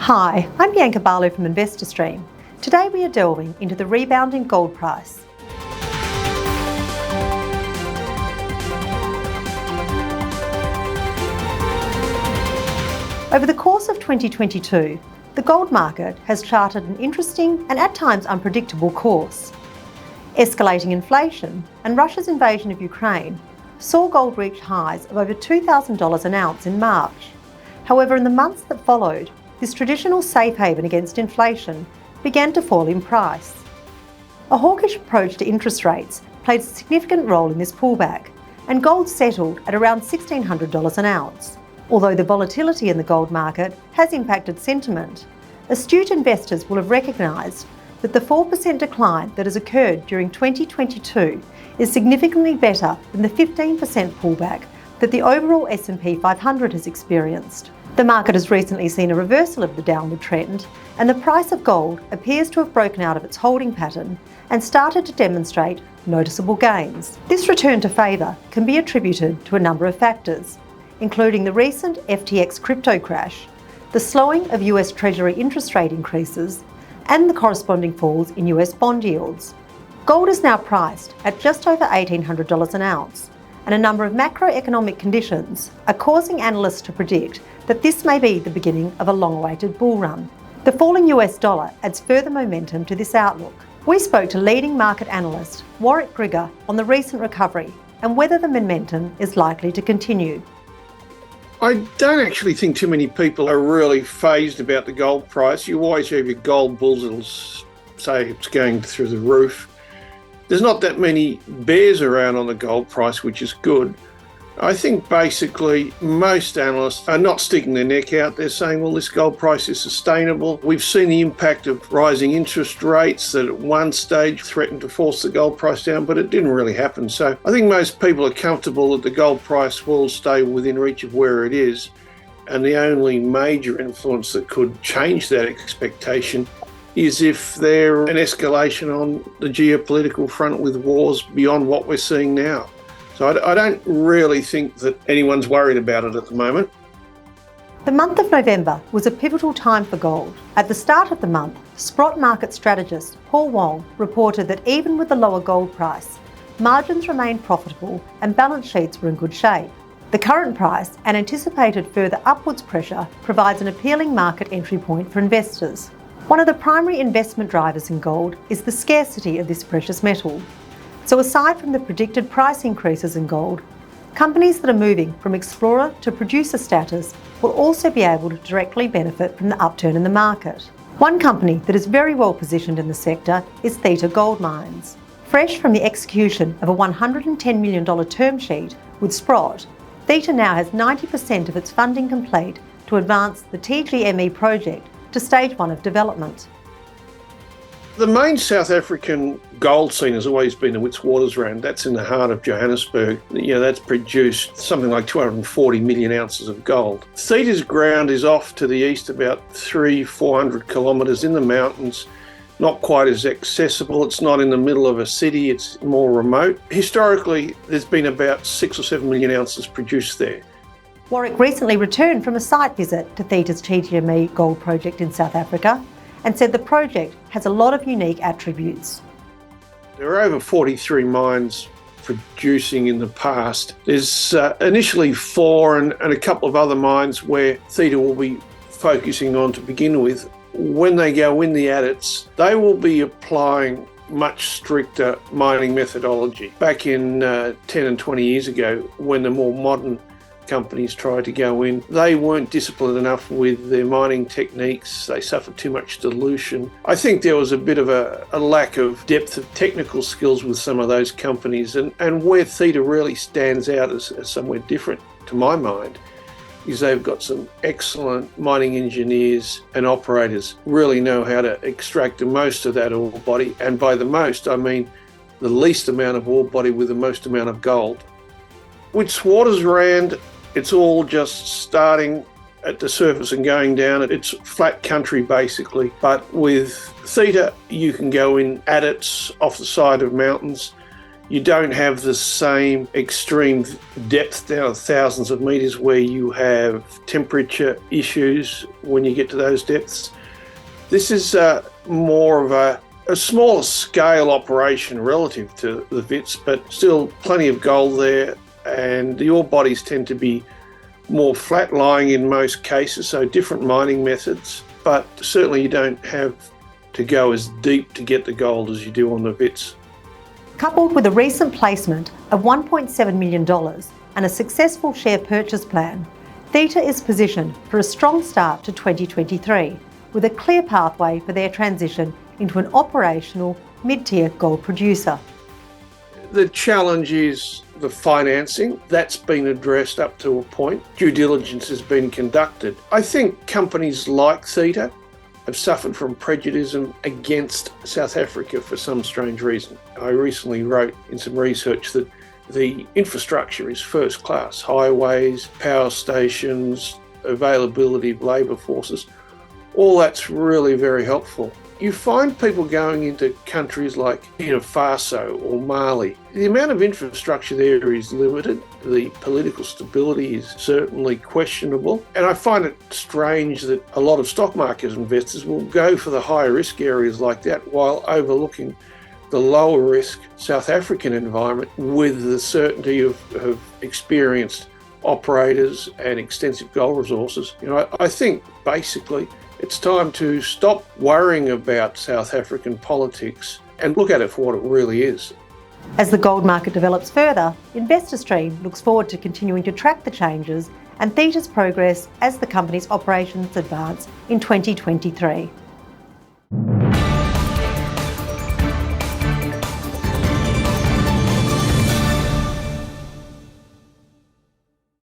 Hi, I'm Bianca Barlow from InvestorStream. Today we are delving into the rebounding gold price. Over the course of 2022, the gold market has charted an interesting and at times unpredictable course. Escalating inflation and Russia's invasion of Ukraine saw gold reach highs of over $2,000 an ounce in March. However, in the months that followed, this traditional safe haven against inflation began to fall in price. A hawkish approach to interest rates played a significant role in this pullback, and gold settled at around $1,600 an ounce. Although the volatility in the gold market has impacted sentiment, astute investors will have recognised that the 4% decline that has occurred during 2022 is significantly better than the 15% pullback that the overall S&P 500 has experienced. The market has recently seen a reversal of the downward trend, and the price of gold appears to have broken out of its holding pattern and started to demonstrate noticeable gains. This return to favour can be attributed to a number of factors, including the recent FTX crypto crash, the slowing of US Treasury interest rate increases, and the corresponding falls in US bond yields. Gold is now priced at just over $1,800 an ounce, and a number of macroeconomic conditions are causing analysts to predict that this may be the beginning of a long-awaited bull run. The falling US dollar adds further momentum to this outlook. We spoke to leading market analyst Warwick Grigger on the recent recovery and whether the momentum is likely to continue. I don't actually think too many people are really fazed about the gold price. You always have your gold bulls that'll say it's going through the roof. There's not that many bears around on the gold price, which is good. I think basically most analysts are not sticking their neck out. They're saying, well, this gold price is sustainable. We've seen the impact of rising interest rates that at one stage threatened to force the gold price down, but it didn't really happen. So I think most people are comfortable that the gold price will stay within reach of where it is. And the only major influence that could change that expectation is if there's an escalation on the geopolitical front with wars beyond what we're seeing now. So I don't really think that anyone's worried about it at the moment. The month of November was a pivotal time for gold. At the start of the month, Sprott market strategist Paul Wong reported that even with the lower gold price, margins remained profitable and balance sheets were in good shape. The current price and anticipated further upwards pressure provides an appealing market entry point for investors. One of the primary investment drivers in gold is the scarcity of this precious metal. So aside from the predicted price increases in gold, companies that are moving from explorer to producer status will also be able to directly benefit from the upturn in the market. One company that is very well positioned in the sector is Theta Gold Mines. Fresh from the execution of a $110 million term sheet with Sprott, Theta now has 90% of its funding complete to advance the TGME project to stage 1 of development. The main South African gold scene has always been the Witwatersrand. That's in the heart of Johannesburg. That's produced something like 240 million ounces of gold. Theta's ground is off to the east about 400 kilometres in the mountains, not quite as accessible. It's not in the middle of a city, it's more remote. Historically, there's been about 6 or 7 million ounces produced there. Warwick recently returned from a site visit to Theta's TGME gold project in South Africa and said the project has a lot of unique attributes. There are over 43 mines producing in the past. There's initially 4 and a couple of other mines where Theta will be focusing on to begin with. When they go in the adits, they will be applying much stricter mining methodology. Back in 10 and 20 years ago, when the more modern companies tried to go in, they weren't disciplined enough with their mining techniques. They suffered too much dilution. I think there was a bit of a lack of depth of technical skills with some of those companies, and where Theta really stands out as somewhere different to my mind is they've got some excellent mining engineers and operators really know how to extract the most of that ore body, and by the most I mean the least amount of ore body with the most amount of gold. With Witwatersrand, it's all just starting at the surface and going down. It's flat country basically, but with Theta you can go in adits off the side of mountains. You don't have the same extreme depth down thousands of meters where you have temperature issues when you get to those depths. This is more of a smaller scale operation relative to the Wits, but still plenty of gold there, and the ore bodies tend to be more flat lying in most cases, so different mining methods, but certainly you don't have to go as deep to get the gold as you do on the Wits. Coupled with a recent placement of $1.7 million and a successful share purchase plan, Theta is positioned for a strong start to 2023, with a clear pathway for their transition into an operational mid-tier gold producer. The challenge is the financing. That's been addressed up to a point. Due diligence has been conducted. I think companies like Theta have suffered from prejudice against South Africa for some strange reason. I recently wrote in some research that the infrastructure is first class. Highways, power stations, availability of labour forces, all that's really very helpful. You find people going into countries like Burkina Faso or Mali. The amount of infrastructure there is limited. The political stability is certainly questionable. And I find it strange that a lot of stock market investors will go for the high risk areas like that while overlooking the lower risk South African environment with the certainty of experienced operators and extensive gold resources. I think basically it's time to stop worrying about South African politics and look at it for what it really is. As the gold market develops further, InvestorStream looks forward to continuing to track the changes and Theta's progress as the company's operations advance in 2023.